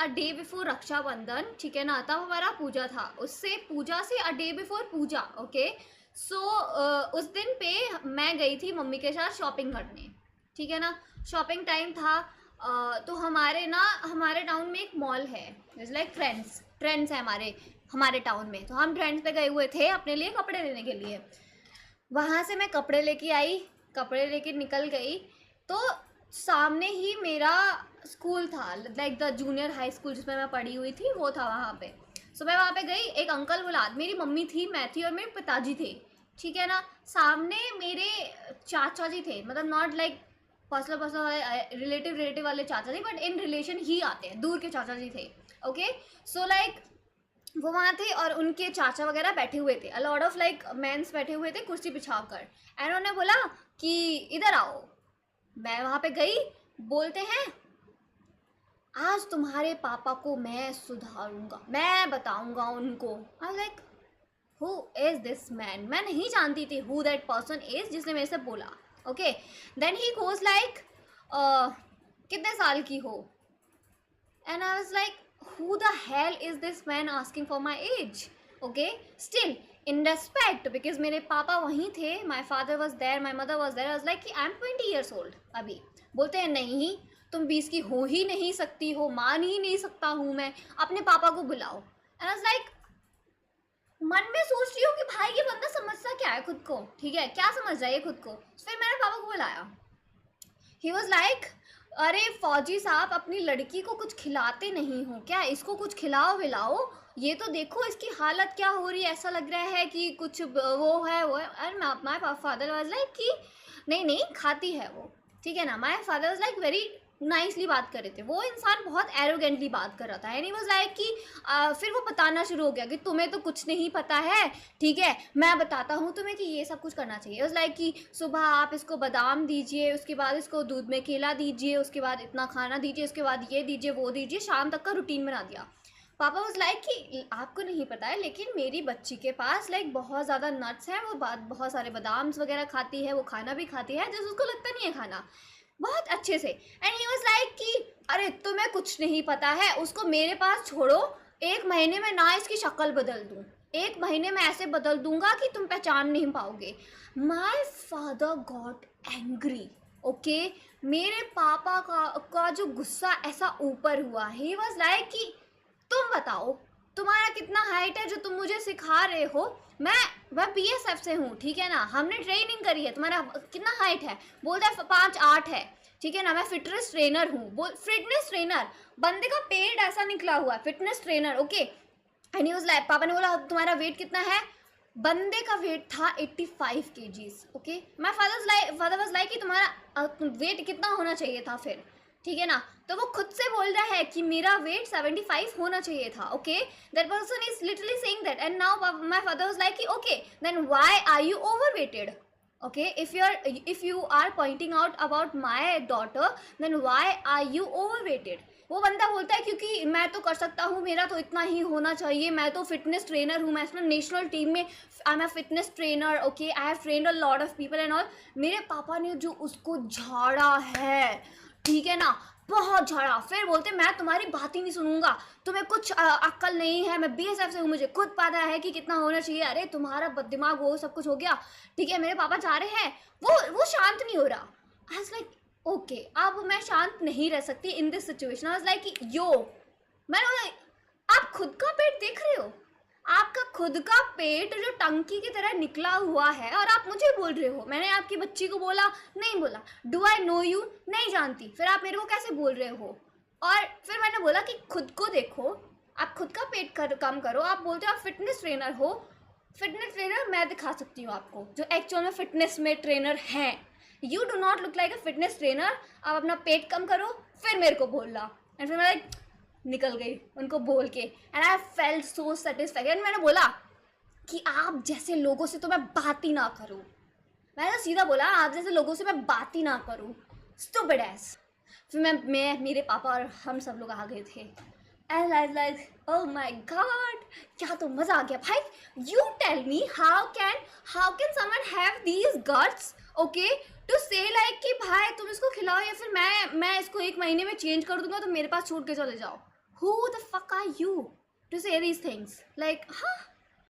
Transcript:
अ day before Rakshabandhan, ठीक है ना, तब हमारा पूजा था, उससे पूजा से a day before puja, okay. So उस दिन पे मैं गई थी मम्मी के साथ शॉपिंग करने, ठीक है ना। शॉपिंग टाइम था। तो हमारे टाउन में एक मॉल है, इट्स लाइक ट्रेंड्स है हमारे टाउन में। तो हम ट्रेंड्स पे गए हुए थे अपने लिए कपड़े लेने के लिए। वहाँ से मैं कपड़े लेके आई, कपड़े लेके निकल गई, तो सामने ही मेरा स्कूल था, like the junior high school जिसमें मैं पढ़ी हुई थी, वो था वहाँ पे। सो मैं वहाँ पे गई, एक अंकल बुला, मेरी मम्मी थी, मैं थी और मेरे पिताजी थे, ठीक है ना। सामने मेरे चाचा जी थे, मतलब नॉट लाइक पर्सनल वाले रिलेटिव वाले चाचा जी, बट इन रिलेशन ही आते हैं, दूर के चाचा जी थे, ओके। सो लाइक वो वहाँ थे और उनके चाचा वगैरह बैठे हुए थे, a lot of like mens बैठे हुए थे कुर्सी बिछाकर। एंड उन्होंने बोला कि इधर आओ। मैं वहाँ पे गई, बोलते हैं आज तुम्हारे पापा को मैं सुधारूंगा, मैं बताऊंगा उनको। I like who is this man, मैं नहीं जानती थी हु दैट पर्सन इज जिसने मेरे से बोला, okay. Then he goes like कितने साल की हो, and I was like who the hell is this man asking for my age, okay, still in respect because मेरे पापा वहीं थे, my father was there, my mother was there, I was like I am 20 years old अभी। बोलते हैं नहीं तुम 20 की हो ही नहीं सकती हो, मान ही नहीं सकता हूँ मैं, अपने पापा को बुलाओ। एंड आई वाज लाइक मन में सोच रही हूँ कि भाई ये बंदा समझता क्या है खुद को, ठीक है, क्या समझ रहा है ये खुद को। फिर मैंने पापा को बुलाया, ही वॉज लाइक अरे फौजी साहब अपनी लड़की को कुछ खिलाते नहीं हो क्या, इसको कुछ खिलाओ विलाओ, ये तो देखो इसकी हालत क्या हो रही है, ऐसा लग रहा है कि कुछ वो है। And my father was like कि नहीं खाती है वो, ठीक है ना। My father was like very nicely बात कर रहे थे, वो इंसान बहुत एरोगेंटली बात कर रहा था। एंड ही वाज लाइक कि फिर वो बताना शुरू हो गया कि तुम्हें तो कुछ नहीं पता है, ठीक है, मैं बताता हूँ तुम्हें कि ये सब कुछ करना चाहिए। वाज लाइक कि सुबह आप इसको बादाम दीजिए, उसके बाद इसको दूध में केला दीजिए, उसके बाद इतना खाना दीजिए, उसके बाद ये दीजिए वो दीजिए, शाम तक का रूटीन बना दिया। पापा वाज लाइक कि आपको नहीं पता है लेकिन मेरी बच्ची के पास लाइक बहुत ज़्यादा नट्स हैं, वो बहुत सारे बादाम्स वगैरह खाती है, वो खाना भी खाती है जैसे उसको लगता नहीं है खाना, बहुत अच्छे से। एंड ही वाज लाइक कि अरे तुम्हें कुछ नहीं पता है, उसको मेरे पास छोड़ो, 1 महीने में ना इसकी शक्ल बदल दूँ, 1 महीने में ऐसे बदल दूंगा कि तुम पहचान नहीं पाओगे। My father got angry, okay. मेरे पापा का जो गुस्सा ऐसा ऊपर हुआ, ही वॉज लाइक कि तुम बताओ तुम्हारा कितना हाइट है जो तुम मुझे सिखा रहे हो, मैं BSF से हूँ, ठीक है ना, हमने ट्रेनिंग करी है, तुम्हारा कितना हाइट है, बोलता है 5'8" है, ठीक है ना, मैं फिटनेस ट्रेनर हूँ, बोल फिटनेस ट्रेनर, बंदे का पेट ऐसा निकला हुआ है, fitness trainer, okay. And he was like, पापा ने बोला तुम्हारा वेट कितना है, बंदे का वेट था 85 kgs, okay. My father was like कि तुम्हारा वेट कितना होना चाहिए था फिर, ठीक है ना। तो वो खुद से बोल रहा है कि मेरा वेट 75 होना चाहिए था, okay. That person is literally saying that and now my father was like कि okay then why are you overweighted, okay, if you are pointing out about my daughter then why are you overweighted। वो बंदा बोलता है क्योंकि मैं तो कर सकता हूँ, मेरा तो इतना ही होना चाहिए, मैं तो फिटनेस ट्रेनर हूँ, मैं इसमें नेशनल टीम में I am a fitness trainer, okay, I have trained a lot of people and all. मेरे पापा ने जो उसको झाड़ा है, ठीक है ना, बहुत झाड़ा। फिर बोलते मैं तुम्हारी बात ही नहीं सुनूंगा, तुम्हें कुछ अक्ल नहीं है, मैं BSF से हूँ, मुझे खुद पता है कि कितना होना चाहिए, अरे तुम्हारा दिमाग वो सब कुछ हो गया, ठीक है। मेरे पापा जा रहे हैं, वो शांत नहीं हो रहा। आई वाज लाइक ओके अब मैं शांत नहीं रह सकती in this situation. I was like yo, मैंने बोला आप खुद का पेट देख रहे हो, आपका खुद का पेट जो टंकी की तरह निकला हुआ है और आप मुझे बोल रहे हो। मैंने आपकी बच्ची को बोला नहीं बोला, डू आई नो यू, नहीं जानती, फिर आप मेरे को कैसे बोल रहे हो। और फिर मैंने बोला कि खुद को देखो, आप खुद का पेट कम करो, आप बोलते हो आप फिटनेस ट्रेनर हो, फिटनेस ट्रेनर मैं दिखा सकती हूँ आपको जो एक्चुअल में फिटनेस में ट्रेनर हैं। You do not look like a fitness trainer, आप अपना पेट कम करो फिर मेरे को बोलना। एंड फिर मैं निकल गई उनको बोल के, and I felt so satisfied. And मैंने बोला कि आप जैसे लोगों से तो मैं बात ही ना करूँ, मैंने तो सीधा बोला आप जैसे लोगों से मैं बात ही ना करूँ, स्टूपिड एस। फिर मैं मेरे पापा और हम सब लोग आ गए थे। And I like oh my god, क्या तो मज़ा आ गया भाई। You tell me how can someone have these guts, okay, to say like कि भाई तुम इसको खिलाओ या फिर मैं इसको 1 महीने में चेंज कर दूंगा तो मेरे पास छूट के चले जाओ। who the fuck are you to say these things? Like, huh?